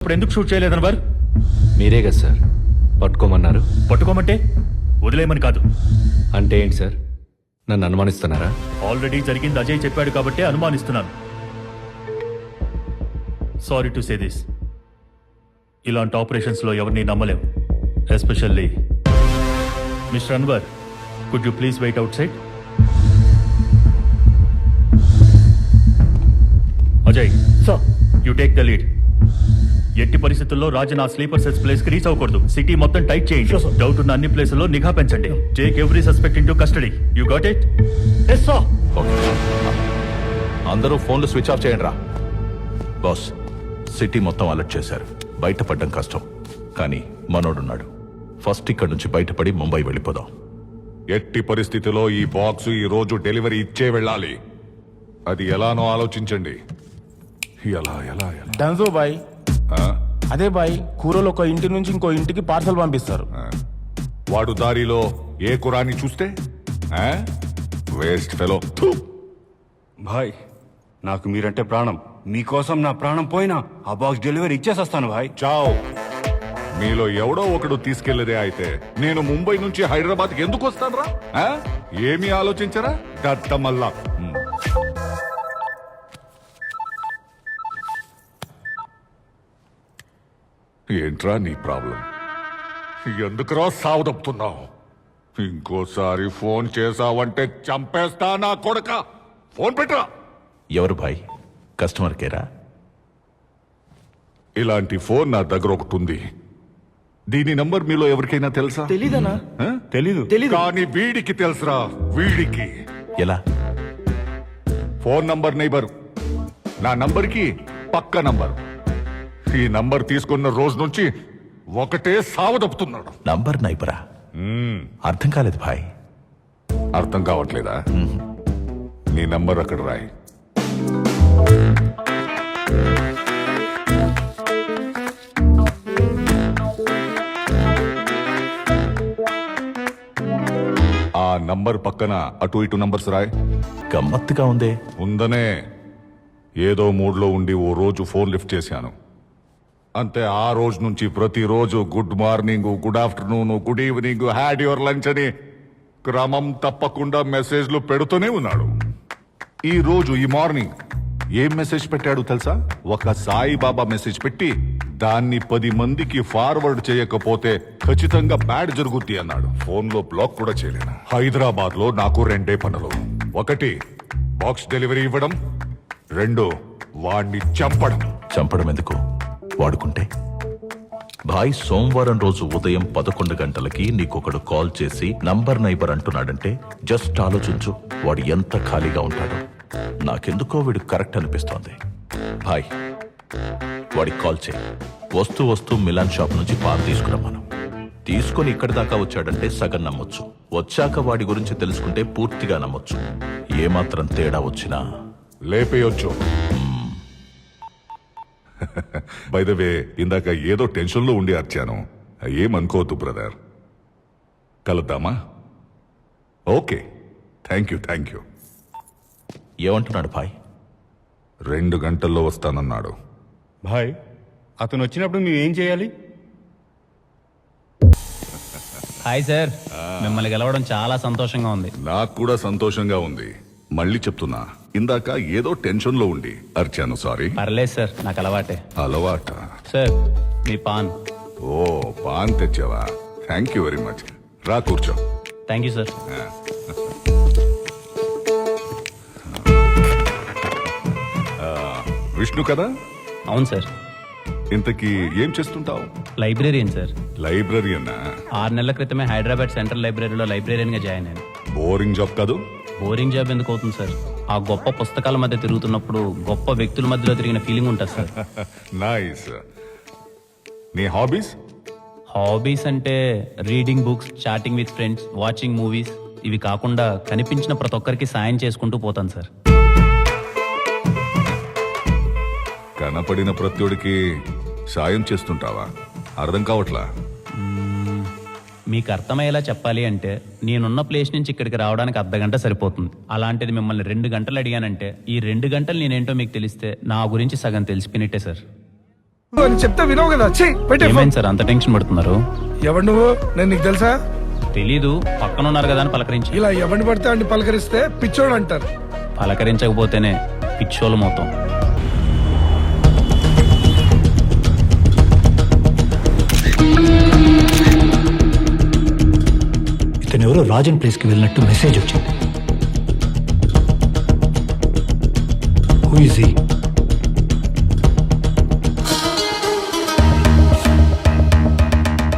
ఇప్పుడు ఎందుకు షూట్ చేయలేదని వారు? మీరే కదా సార్ పట్టుకోమన్నారు. పట్టుకోమంటే వదిలేయమని కాదు. అంటే ఏంటి సార్, నన్ను అనుమానిస్తున్నారా? ఆల్రెడీ జరిగింది అజయ్ చెప్పాడు కాబట్టి అనుమానిస్తున్నాను. సారీ టు సే దిస్, ఇలాంటి ఆపరేషన్స్లో ఎవరిని నమ్మలేం. Especially mister Anwar, could you please wait outside? Ajay sir, you take the lead. ఎట్టి పరిస్థితుల్లో రాజన్ ఆ స్లీపర్ సెల్స్ ప్లేస్ కి రీచ్ అవ్వకూడదు. సిటీ మొత్తం టైట్ చేయండి. డౌట్ ఉన్న అన్ని ప్లేసుల్లో నిఘా పెంచండి. Take every suspect into custody. You got it? Yes sir. అందరూ ఫోన్లు స్విచ్ ఆఫ్ చేయండి రా. బాస్, సిటీ మొత్తం అలర్ట్ చేశారు. బయటపడడం కష్టం, కానీ మనోడున్నాడు. ఫస్ట్ ఇక్కడి నుంచి బయటపడి ముంబై వెళ్ళిపోదాం. ఎట్టి పరిస్థితిలో ఈ బాక్స్ ఈ రోజు డెలివరీ ఇచ్చే వెళ్ళాలి. అది ఎలానో ఆలోచించండి. ఎలా ఎలా ఎలా డన్జో బాయ్. ఆ? అదే బాయ్, కూరలు ఒక ఇంటి నుంచి ఇంకో ఇంటికి పార్సల్ పంపిస్తారు. వాడు దారిలో ఏ కురాన్ని చూస్తే వేస్ట్ ఫెలో. భాయ్, నాకు మీరంటే ప్రాణం. మీకోసం నా ప్రాణం పోయినా ఆ బాక్స్ డెలివరీ ఇచ్చేసొస్తాను భాయ్. చావ్. మీలో ఎవడో ఒకడు తీసుకెళ్లేదే అయితే నేను ముంబై నుంచి హైదరాబాద్కి ఎందుకు వస్తాను రా? ఏమీ ఆలోచించరా దత్తమల్లా. ఏంట్రా నీ ప్రాబ్లం? ఎందుకురా సావదప్పుతున్నావు? ఇంకోసారి ఫోన్ చేసావంటే చంపేస్తా నా కొడక. ఫోన్ పెట్టరా. ఎవరు భాయ్? కస్టమర్ కేరా? ఇలాంటి ఫోన్ నా దగ్గర ఒకటి ఉంది. దీని నంబర్ మీలో ఎవరికైనా తెలుసా? తెలీదనా? తెలీదు. కానీ వీడికి తెలుసురా. వీడికి ఎలా? ఫోన్ నంబర్ నైబర్, నా నంబర్కి పక్క నంబర్. ఈ నంబర్ తీసుకున్న రోజు నుంచి ఒకటే సావదప్పుతున్నాడు. నంబర్ నైబరా? అర్థం కాలేదు భాయ్. అర్థం కావట్లేదా? నీ నంబర్ అక్కడ రాయి. ఆ నంబర్ పక్కన అటు ఇటు నంబర్స్ రాయ్. గమ్మత్తుగా ఉందే. ఉందనే. ఏదో మూడ్లో ఉండి ఓ రోజు ఫోన్ లిఫ్ట్ చేశాను అంతే. ఆ రోజు నుంచి ప్రతిరోజు good morning, good afternoon, good evening, had your lunch అని క్రమం తప్పకుండా మెసేజ్లు పెడుతూనే ఉన్నాడు. ఈ రోజు ఈ మార్నింగ్ ఏం మెసేజ్ పెట్టాడు తెలుసా? ఒక సాయిబాబా మెసేజ్ పెట్టి దాన్ని 10 మందికి ఫార్వర్డ్ చేయకపోతే ఖచ్చితంగా బ్యాడ్ జరుగుద్ది అన్నాడు. ఫోన్ లో బ్లాక్ కూడా చేయలేను. హైదరాబాద్ లో నాకు 2 పనులు. 1 బాక్స్ డెలివరీ ఇవ్వడం, 2 వాణ్ణి చంపడం. చంపడం ఎందుకు? వాడుకుంటే. భాయ్, సోమవారం రోజు ఉదయం 11 గంటలకి నీకొకడు కాల్ చేసి నంబర్ నైబర్ అంటున్నాడంటే జస్ట్ ఆలోచించు, వాడు ఎంత ఖాళీగా ఉంటాడో. నాకెందుకో వీడు కరెక్ట్ అనిపిస్తోంది. భాయ్, వాడికి కాల్ చేయి. వస్తూ మిలాన్ షాప్ నుంచి పాన్ తీసుకురమ్మను. తీసుకొని ఇక్కడి దాకా వచ్చాడంటే సగం నమ్మొచ్చు. వచ్చాక వాడి గురించి తెలుసుకుంటే పూర్తిగా నమ్మొచ్చు. ఏమాత్రం తేడా వచ్చినా లేపేయొచ్చు. బై ద వే, ఇందాక ఏదో టెన్షన్ లో ఉండి అర్చాను. ఏమనుకోవద్దు బ్రదర్. కలుద్దామా? Okay, thank you. ఏమంటున్నాడు భాయ్? 2 గంటల్లో వస్తానన్నాడు. భాయ్, అతను వచ్చినప్పుడు మేము ఏం చేయాలి? హాయ్ సార్, మిమ్మల్ని గెలవడం చాలా సంతోషంగా ఉంది. నాకు కూడా సంతోషంగా ఉంది. మళ్ళీ చెప్తున్నా, ఇందాక ఏదో టెన్షన్ లో ఉండి అర్చాను. సారీ. పర్లేదు సార్, నాకు అలవాటే. అలవాట? సార్, మీ పాన్. ఓ, పాన్ తెచ్చావా? Thank you very much. రా కూర్చో. Thank you sir. విష్ణు కదా? అవును సార్. ఇంతకీ ఏం చేస్తుంటావు? Librarian sir. లైబ్రరీయన్నా? 6 నెలల క్రితమే హైదరాబాద్ సెంట్రల్ లైబ్రరీలో లైబ్రేరియన్ గా జాయిన్ అయ్యాను. బోరింగ్ జాబ్ కాదు? బోరింగ్ జాబ్ ఎందుకు అవుతుంది సార్? ఆ గొప్ప పుస్తకాల మధ్య తిరుగుతున్నప్పుడు గొప్ప వ్యక్తుల మధ్యలో తిరిగిన ఫీలింగ్ ఉంటుంది సార్. నైస్. నీ హాబీస్? హాబీస్ అంటే reading books, chatting with friends, watching movies. ఇవి కాకుండా కనిపించిన ప్రతి ఒక్కరికి సాయం చేసుకుంటూ పోతాను సార్. కనపడిన ప్రత్యుడికి సాయం చేస్తుంటావా? అర్థం కావట్లా. మీకు అర్థమయ్యేలా చెప్పాలి అంటే నేనున్న ప్లేస్ నుంచి ఇక్కడికి రావడానికి అర్ధగంట సరిపోతుంది. అలాంటిది మిమ్మల్ని 2 గంటలు అడిగానంటే ఈ 2 గంటలు నేనేంటో మీకు తెలిస్తే నా గురించి సగం తెలిసిపోయినట్టే సార్. అని చెప్తే వినవు కదా చెయ్యి పెట్టే ఫోన్. ఏమైంది సార్ అంత టెన్షన్ పడుతున్నారు? ఎవడు నువ్వు? నేను నీకు తెలుసా? తెలీదు, పక్కన ఉన్నారు కదా అని పలకరించి. ఇలా ఎవరిని పడితే అన్ని పలకరిస్తే పిచ్చోడు అంటారు. పలకరించకపోతేనే పిచ్చోలు మొత్తం. ఇతను ఎవరో రాజన్ ప్లేస్కి వెళ్ళినట్టు మెసేజ్ వచ్చింది. Who is he?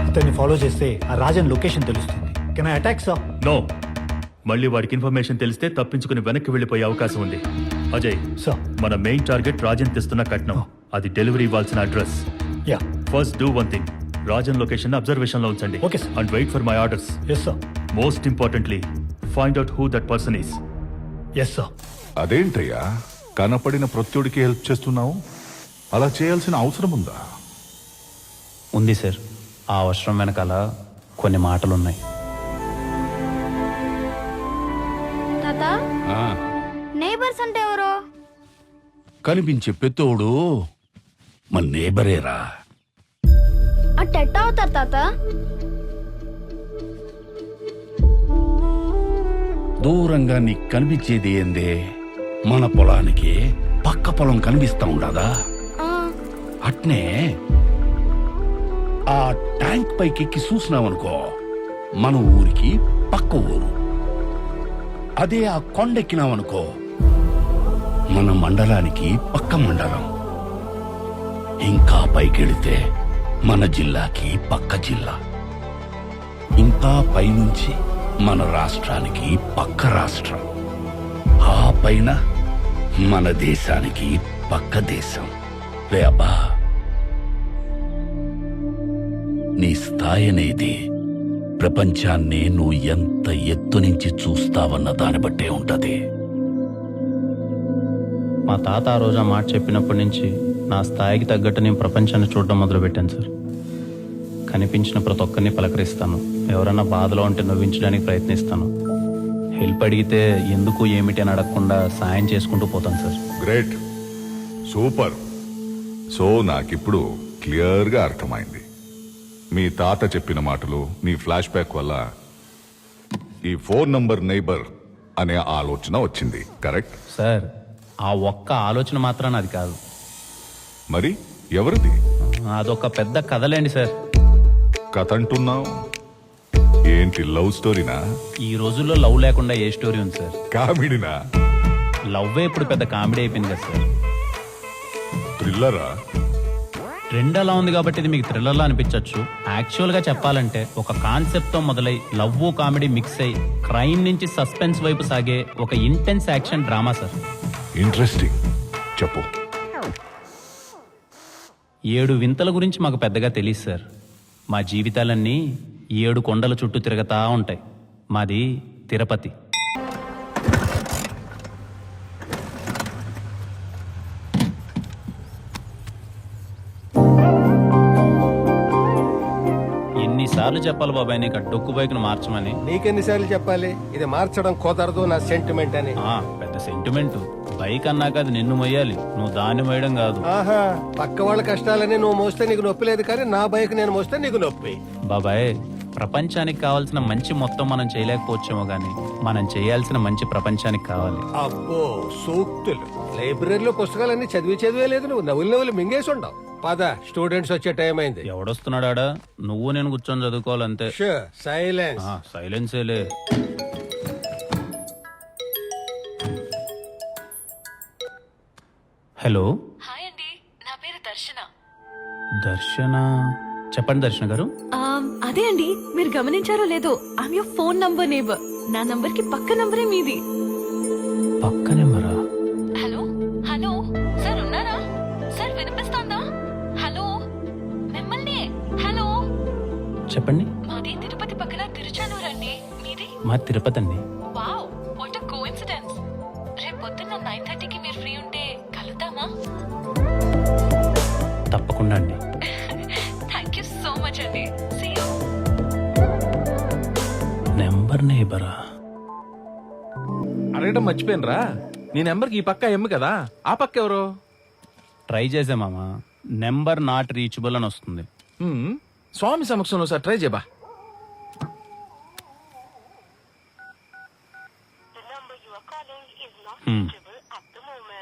ఇతన్ని ఫాలో చేస్తే ఆ రాజన్ లొకేషన్ తెలుస్తుంది. Can I attack sir? No, మళ్ళీ వాడికి ఇన్ఫర్మేషన్ తెలిస్తే తప్పించుకుని వెనక్కి వెళ్ళిపోయే అవకాశం ఉంది. అజయ్, సార్. మన మెయిన్ టార్గెట్ రాజన్ తెస్తున్న కట్నం. అది డెలివరీ ఇవ్వాల్సిన address. Yeah. First do one thing, Rajan location observation లో ఉంచండి. Okay, sir. And wait for my orders. Yes sir. Most importantly, find out who that person is. Yes sir. అదేంటయ్యా కనపడిన ప్రత్యుడికి help చేస్తున్నావు? అలా చేయాల్సిన అవసరం ఉందా? ఉంది సార్. ఆ అవసరం వెనకాల కొన్ని మాటలున్నాయి. తాత, నేబర్స్ అంటే ఎవరు? కనిపించే పెత్తోడు మన నేబరేరా. అట్టెట్ట అవుతారు తాత? దూరంగా నీకు కనిపించేది ఏందే? మన పొలానికి పక్క పొలం కనిపిస్తా ఉండదా? ఆ, అట్నే ఆ ట్యాంక్ పైకి ఎక్కి చూసినావనుకో, మన ఊరికి పక్క ఊరు. అదే ఆ కొండెక్కినావనుకో, మన మండలానికి పక్క మండలం. ఇంకా పైకెళితే మన జిల్లాకి పక్క జిల్లా. ఇంకా పైనుంచి మన రాష్ట్రానికి పక్క రాష్ట్రం. ఆ పైన మన దేశానికి పక్క దేశం. రే అబ్బా, నీ స్థాయి అనేది ప్రపంచాన్ని నువ్వు ఎంత ఎత్తు నుంచి చూస్తావన్న దాన్ని బట్టే ఉంటది. మా తాత ఆ రోజు ఆ మాట చెప్పినప్పటి నుంచి నా స్థాయికి తగ్గట్టు నేను ప్రపంచాన్ని చూడడం మొదలుపెట్టాను సార్. కనిపించిన ప్రతి ఒక్కరిని పలకరిస్తాను. ఎవరైనా బాధలో ఉంటే నవ్వించడానికి ప్రయత్నిస్తాను. హెల్ప్ అడిగితే ఎందుకు ఏమిటి అని అడగకుండా సాయం చేసుకుంటూ పోతాను సార్. Great, super. సో నాకిప్పుడు క్లియర్గా అర్థమైంది. మీ తాత చెప్పిన మాటలు, నీ ఫ్లాష్ బ్యాక్ వల్ల ఈ 4 నంబర్ నైబర్ అనే ఆలోచన వచ్చింది. కరెక్ట్ సార్, ఆ ఒక్క ఆలోచన మాత్రాన అది కాదు. మరి ఎవరిది? అదొక పెద్ద కథలేండి సార్. కథ అంటున్నావు ఏంటి? లవ్ స్టోరీనా? ఈ రోజుల్లో లవ్ లేకుండా ఏ స్టోరీ ఉంది సార్? కామెడీనా? లవ్వే ఇప్పుడు పెద్ద కామెడీ అయిపోయింది కదా సార్. థ్రిల్లరా? ట్రెండ్ అలా ఉంది కాబట్టి ఇది మీకు థ్రిల్లర్లా అనిపించవచ్చు. యాక్చువల్గా చెప్పాలంటే ఒక కాన్సెప్ట్తో మొదలై లవ్ కామెడీ మిక్స్ అయి క్రైమ్ నుంచి సస్పెన్స్ వైపు సాగే ఒక intense action drama sir. Interesting, చెప్పు. 7 వింతల గురించి మాకు పెద్దగా తెలియదు సార్. మా జీవితాలన్నీ 7 కొండల చుట్టూ తిరగతా ఉంటాయి. మాది తిరుపతి. ఎన్నిసార్లు చెప్పాలి బాబాయ్ నీకు ఆ డొక్కు బైక్ను మార్చమని? నీకెన్నిసార్లు చెప్పాలి ఇది మార్చడం కుదరదు నా సెంటిమెంట్ అని? పెద్ద సెంటిమెంట్. బైక్ అన్నాక అది నిన్ను మొయ్యాలి, నువ్వు దాన్ని మోయడం కాదు. ఆహా, పక్క వాళ్ళ కష్టాలని నువ్వు మోస్తే నీకు నొప్పి లేదు, కానీ నా బైక్ నేను మోస్తే నీకు నొప్పి. బాబాయ్, ప్రపంచానికి కావాల్సిన మంచి మొత్తం మనం చేయలేకపోవచ్చేమో గానీ మనం చేయాల్సిన మంచి ప్రపంచానికి కావాలి. అబ్బో సూక్తులు! లైబ్రరీలో పుస్తకాలన్నీ చదివే లేదు, నువ్వు నవ్వులు మింగేసి ఉండవు. పద, స్టూడెంట్స్ వచ్చే టైం అయింది. ఎవడొస్తున్నాడా? నువ్వు నేను కూర్చొని చదువుకోవాలంతే. సైలెన్స్. సైలెన్సేలే. హలో. హాయ్ అండి, నా పేరు దర్శన. దర్శన? చెప్పండి దర్శన గారు. అదే అండి, మీరు గమనించారో లేదో, I'm your phone number neighbour. నా నంబర్ కి పక్క నంబరే మీది. పక్క నెంబరా? హలో హలో సార్, ఉన్నారా సార్? వినిపిస్తుందా? హలో, మిమ్మల్ని. హలో, చెప్పండి. మాది తిరుపతి పక్కన తిరుచానూరు అండి. మీది? మా తిరుపతి అండి. Wow, what a coincidence. రేపు పొద్దున్న 9:30కి మీరు ఫ్రీ ఉంటే కలుద్దామా? తప్పకుండా అండి. థ్యాంక్ యూ సో మచ్ అండి. See you. నెంబర్ నేబరా? అడగడం మర్చిపోయినరా, నీ నెంబర్కి ఈ పక్క ఎమ్ము కదా, ఆ పక్క ఎవరు? ట్రై చేసా మామా, నెంబర్ నాట్ రీచబుల్ అని వస్తుంది. స్వామి సమక్షంలో సార్ ట్రై చేయబా.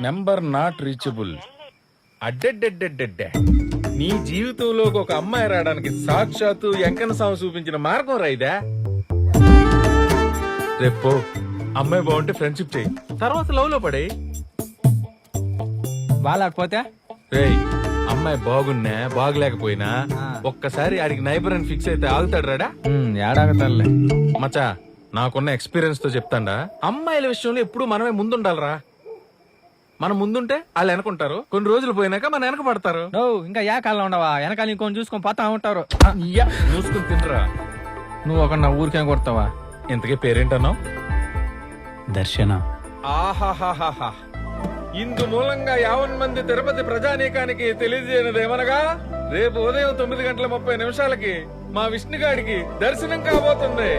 Number not reachable. అడ్డెడ్డెడ్డెడ్డెడ్డే, నీ జీవితంలోకి ఒక అమ్మాయి రావడానికి సాక్షాత్తు వెంకన్న స్వామి చూపించిన మార్గం రైదా. రేపు అమ్మాయి బాగుంటే ఫ్రెండ్షిప్ చేయి, తర్వాత లవ్ లో పడే. బాగాలేకపోతే రేయ్, అమ్మాయి బాగున్నా బాగలేకపోయినా ఒక్కసారి ఆడికి నైబర్ అని ఫిక్స్ అయితే ఆగుతాడు రాడా. ఏడాగతాలే మచా, నాకున్న ఎక్స్పీరియన్స్ తో చెప్తాండా, అమ్మాయిల విషయంలో ఎప్పుడు మనమే ముందుండాలరా. మనం ముందుంటే వాళ్ళు వెనకుంటారు, కొన్ని రోజులు పోయినాక మన వెనక పడతారు. ఇంకా ఏ కాలంలో ఉండవా, వెనకాల ఇంకొని చూసుకొని పోతా ఉంటారు. చూసుకుని తినరా. నువ్వు ఒక నా ఊరికేం కొడతావా? ఇంతకీ పేరేంటన్నావు? దర్శన. ఆహాహాహా, ఇందు మూలంగా 50 మంది తిరుపతి ప్రజానీకానికి తెలియజేయనిదేమనగా రేపు ఉదయం 9:30 మా విష్ణుగాడికి దర్శనం కాబోతుంది.